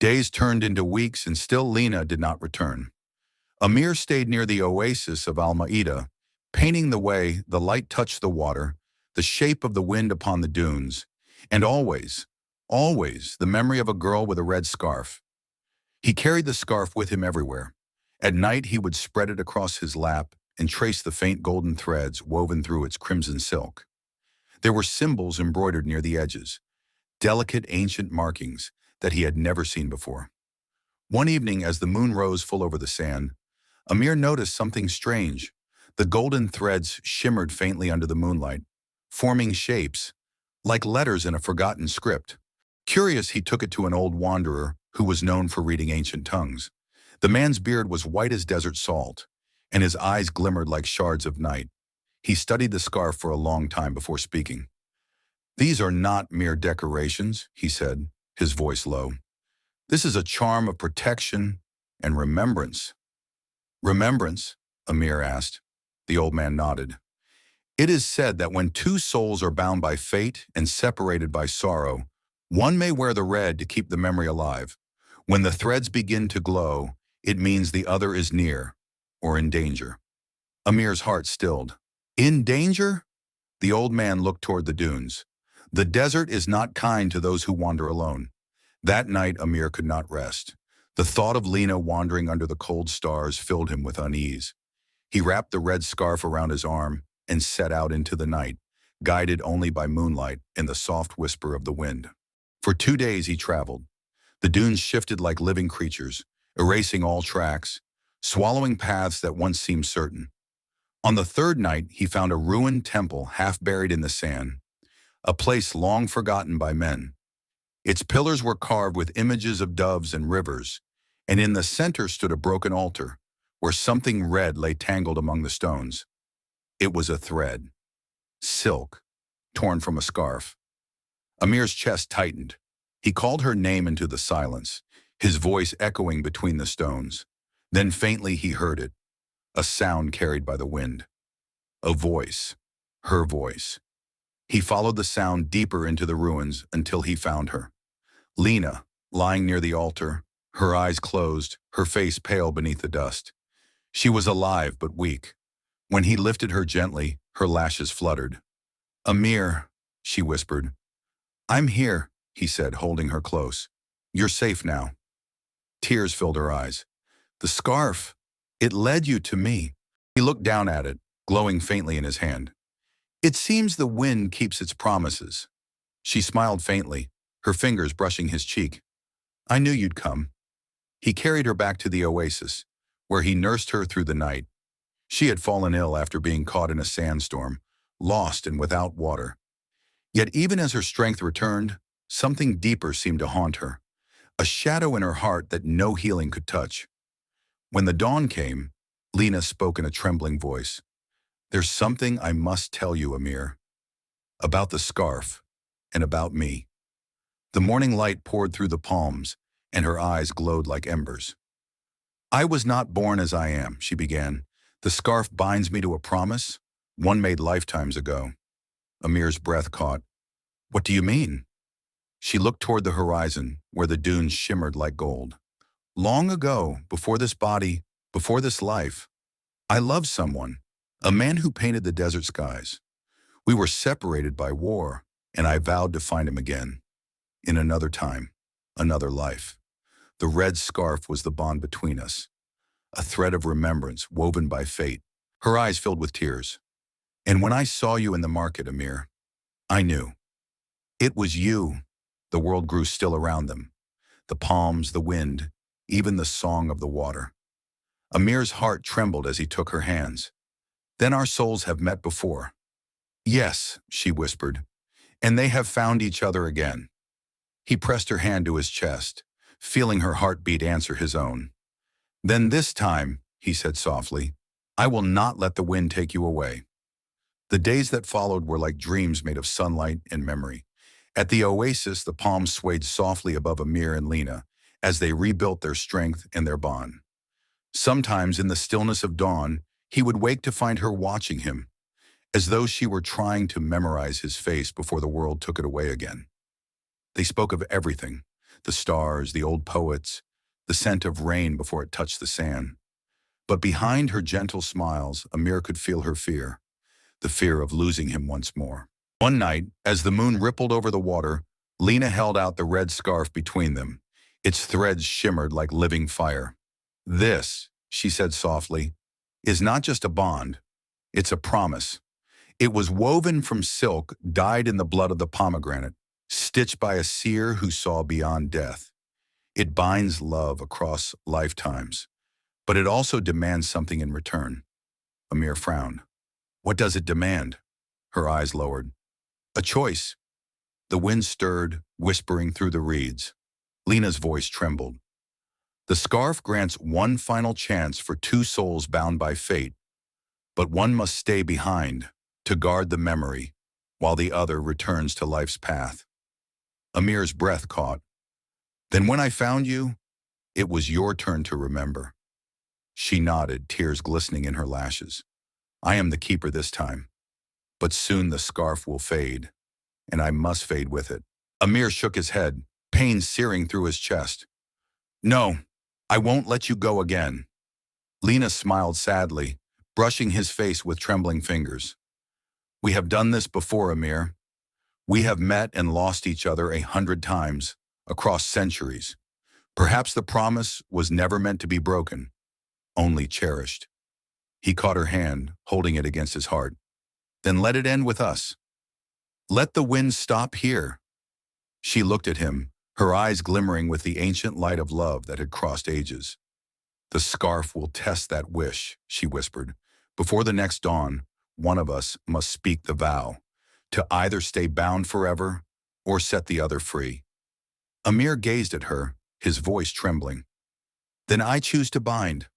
Days turned into weeks and still Lena did not return. Amir stayed near the oasis of Al-Maida, painting the way the light touched the water, the shape of the wind upon the dunes, and always the memory of a girl with a red scarf. He carried the scarf with him everywhere. At night he would spread it across his lap and trace the faint golden threads woven through its crimson silk. There were symbols embroidered near the edges, delicate ancient markings that he had never seen before. One evening, as the moon rose full over the sand, Amir noticed something strange. The golden threads shimmered faintly under the moonlight, forming shapes, like letters in a forgotten script. Curious, he took it to an old wanderer who was known for reading ancient tongues. The man's beard was white as desert salt, and his eyes glimmered like shards of night. He studied the scarf for a long time before speaking. "These are not mere decorations," he said, his voice low. "This is a charm of protection and remembrance." "Remembrance?" Amir asked. The old man nodded. "It is said that when two souls are bound by fate and separated by sorrow, one may wear the red to keep the memory alive. When the threads begin to glow, it means the other is near or in danger." Amir's heart stilled. "In danger?" The old man looked toward the dunes. "The desert is not kind to those who wander alone." That night, Amir could not rest. The thought of Lena wandering under the cold stars filled him with unease. He wrapped the red scarf around his arm and set out into the night, guided only by moonlight and the soft whisper of the wind. For 2 days he traveled. The dunes shifted like living creatures, erasing all tracks, swallowing paths that once seemed certain. On the third night, he found a ruined temple half buried in the sand, a place long forgotten by men. Its pillars were carved with images of doves and rivers, and in the center stood a broken altar, where something red lay tangled among the stones. It was a thread, silk, torn from a scarf. Amir's chest tightened. He called her name into the silence, his voice echoing between the stones. Then faintly he heard it, a sound carried by the wind. A voice, her voice. He followed the sound deeper into the ruins until he found her. Lena, lying near the altar, her eyes closed, her face pale beneath the dust. She was alive but weak. When he lifted her gently, her lashes fluttered. "Amir," she whispered. "I'm here," he said, holding her close. "You're safe now." Tears filled her eyes. "The scarf, it led you to me." He looked down at it, glowing faintly in his hand. "It seems the wind keeps its promises." She smiled faintly, her fingers brushing his cheek. "I knew you'd come." He carried her back to the oasis, where he nursed her through the night. She had fallen ill after being caught in a sandstorm, lost and without water. Yet even as her strength returned, something deeper seemed to haunt her, a shadow in her heart that no healing could touch. When the dawn came, Lena spoke in a trembling voice. "There's something I must tell you, Amir. About the scarf, and about me." The morning light poured through the palms, and her eyes glowed like embers. "I was not born as I am," she began. "The scarf binds me to a promise, one made lifetimes ago." Amir's breath caught. "What do you mean?" She looked toward the horizon, where the dunes shimmered like gold. "Long ago, before this body, before this life, I loved someone, a man who painted the desert skies. We were separated by war, and I vowed to find him again. In another time, another life. The red scarf was the bond between us, a thread of remembrance woven by fate." Her eyes filled with tears. "And when I saw you in the market, Amir, I knew. It was you." The world grew still around them. The palms, the wind, even the song of the water. Amir's heart trembled as he took her hands. "Then our souls have met before." "Yes," she whispered, "and they have found each other again." He pressed her hand to his chest, feeling her heartbeat answer his own. "Then this time," he said softly, "I will not let the wind take you away." The days that followed were like dreams made of sunlight and memory. At the oasis, the palms swayed softly above Amir and Lena as they rebuilt their strength and their bond. Sometimes in the stillness of dawn, he would wake to find her watching him, as though she were trying to memorize his face before the world took it away again. They spoke of everything, the stars, the old poets, the scent of rain before it touched the sand. But behind her gentle smiles, Amir could feel her fear, the fear of losing him once more. One night, as the moon rippled over the water, Lena held out the red scarf between them. Its threads shimmered like living fire. "This," she said softly, "is not just a bond, it's a promise." It was woven from silk, dyed in the blood of the pomegranate, stitched by a seer who saw beyond death. It binds love across lifetimes, but it also demands something in return. Amir frowned. "What does it demand?" Her eyes lowered. "A choice." The wind stirred, whispering through the reeds. Lena's voice trembled. "The scarf grants one final chance for two souls bound by fate, but one must stay behind to guard the memory while the other returns to life's path." Amir's breath caught. "Then when I found you, it was your turn to remember." She nodded, tears glistening in her lashes. "I am the keeper this time, but soon the scarf will fade, and I must fade with it." Amir shook his head, pain searing through his chest. "No, I won't let you go again." Lena smiled sadly, brushing his face with trembling fingers. "We have done this before, Amir. We have met and lost each other 100 times, across centuries. Perhaps the promise was never meant to be broken, only cherished." He caught her hand, holding it against his heart. "Then let it end with us. Let the wind stop here." She looked at him, her eyes glimmering with the ancient light of love that had crossed ages. "The scarf will test that wish," she whispered. "Before the next dawn, one of us must speak the vow, to either stay bound forever or set the other free." Amir gazed at her, his voice trembling. "Then I choose to bind."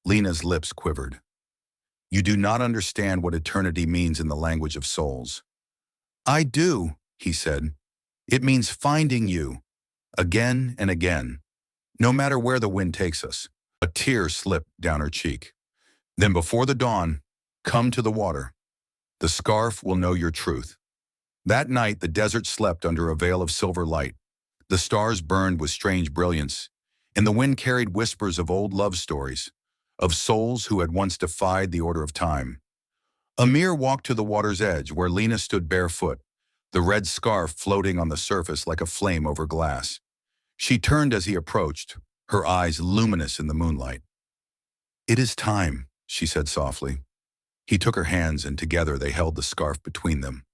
Lena's lips quivered. "You do not understand what eternity means in the language of souls." "I do," he said. "It means finding you, again and again, no matter where the wind takes us." A tear slipped down her cheek. "Then before the dawn, come to the water. The scarf will know your truth." That night the desert slept under a veil of silver light. The stars burned with strange brilliance, and the wind carried whispers of old love stories, of souls who had once defied the order of time. Amir walked to the water's edge where Lena stood barefoot, the red scarf floating on the surface like a flame over glass. She turned as he approached, her eyes luminous in the moonlight. "It is time," she said softly. He took her hands, and together they held the scarf between them.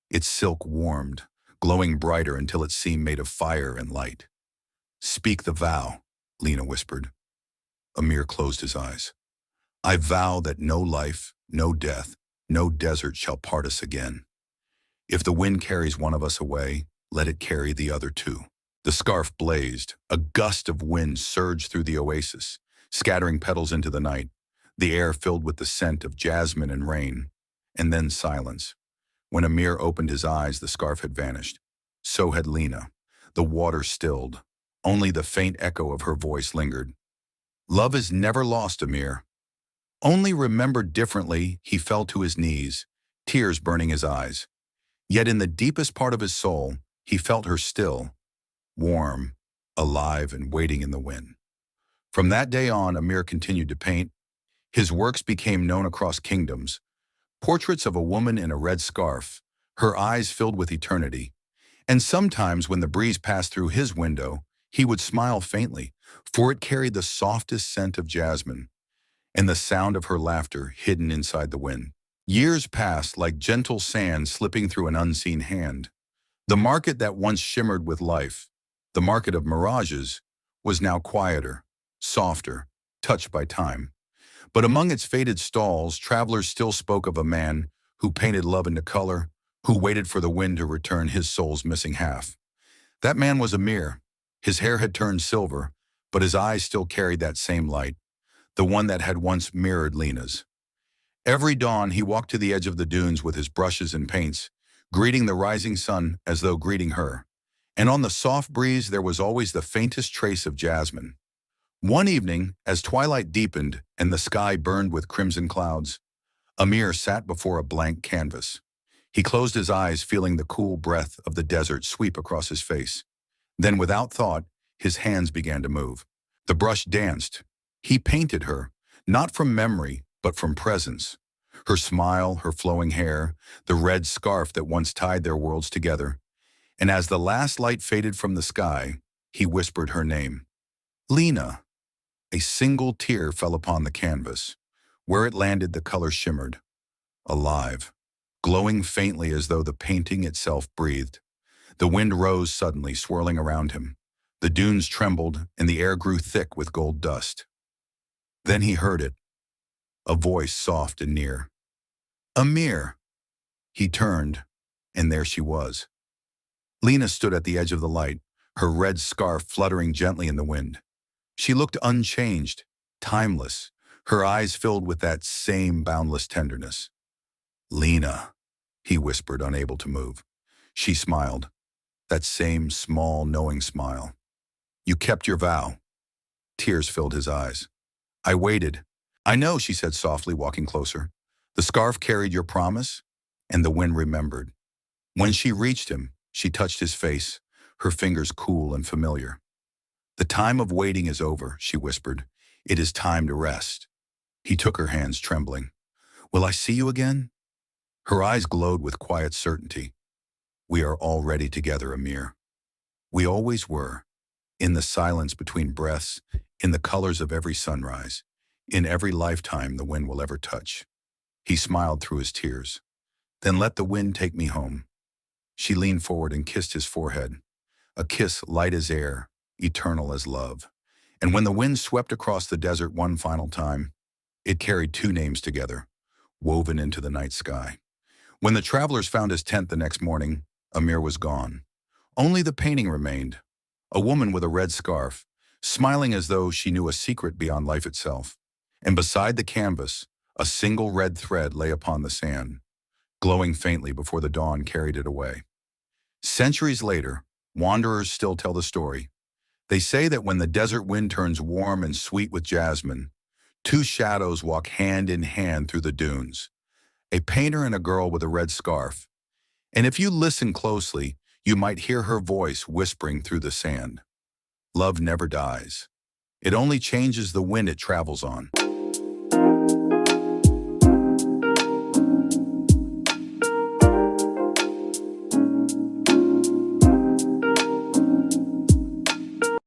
Its silk warmed, glowing brighter until it seemed made of fire and light. "Speak the vow," Lena whispered. Amir closed his eyes. "I vow that no life, no death, no desert shall part us again. If the wind carries one of us away, let it carry the other too." The scarf blazed. A gust of wind surged through the oasis, scattering petals into the night, the air filled with the scent of jasmine and rain. And then silence. When Amir opened his eyes, the scarf had vanished. So had Lena. The water stilled. Only the faint echo of her voice lingered. "Love is never lost, Amir. Only remembered differently." He fell to his knees, tears burning his eyes. Yet in the deepest part of his soul, he felt her still, warm, alive, and waiting in the wind. From that day on, Amir continued to paint. His works became known across kingdoms. Portraits of a woman in a red scarf, her eyes filled with eternity. And sometimes when the breeze passed through his window, he would smile faintly, for it carried the softest scent of jasmine, and the sound of her laughter hidden inside the wind. Years passed like gentle sand slipping through an unseen hand. The market that once shimmered with life, the market of mirages, was now quieter, softer, touched by time. But among its faded stalls, travelers still spoke of a man who painted love into color, who waited for the wind to return his soul's missing half. That man was Amir. His hair had turned silver, but his eyes still carried that same light, the one that had once mirrored Lena's. Every dawn he walked to the edge of the dunes with his brushes and paints, greeting the rising sun as though greeting her. And on the soft breeze there was always the faintest trace of jasmine. One evening, as twilight deepened and the sky burned with crimson clouds, Amir sat before a blank canvas. He closed his eyes, feeling the cool breath of the desert sweep across his face. Then, without thought, his hands began to move. The brush danced. He painted her, not from memory, but from presence. Her smile, her flowing hair, the red scarf that once tied their worlds together. And as the last light faded from the sky, he whispered her name. Lena. A single tear fell upon the canvas. Where it landed, the color shimmered, alive, glowing faintly as though the painting itself breathed. The wind rose suddenly, swirling around him. The dunes trembled, and the air grew thick with gold dust. Then he heard it, a voice soft and near. Amir! He turned, and there she was. Lena stood at the edge of the light, her red scarf fluttering gently in the wind. She looked unchanged, timeless, her eyes filled with that same boundless tenderness. Lena, he whispered, unable to move. She smiled, that same small, knowing smile. You kept your vow. Tears filled his eyes. I waited. I know, she said softly, walking closer. The scarf carried your promise, and the wind remembered. When she reached him, she touched his face, her fingers cool and familiar. The time of waiting is over, she whispered. It is time to rest. He took her hands, trembling. Will I see you again? Her eyes glowed with quiet certainty. We are already together, Amir. We always were, in the silence between breaths, in the colors of every sunrise, in every lifetime the wind will ever touch. He smiled through his tears. Then let the wind take me home. She leaned forward and kissed his forehead, a kiss light as air, eternal as love. And when the wind swept across the desert one final time, it carried two names together, woven into the night sky. When the travelers found his tent the next morning, Amir was gone. Only the painting remained, a woman with a red scarf, smiling as though she knew a secret beyond life itself. And beside the canvas, a single red thread lay upon the sand, glowing faintly before the dawn carried it away. Centuries later, wanderers still tell the story. They say that when the desert wind turns warm and sweet with jasmine, two shadows walk hand in hand through the dunes, a painter and a girl with a red scarf. And if you listen closely, you might hear her voice whispering through the sand. Love never dies. It only changes the wind it travels on.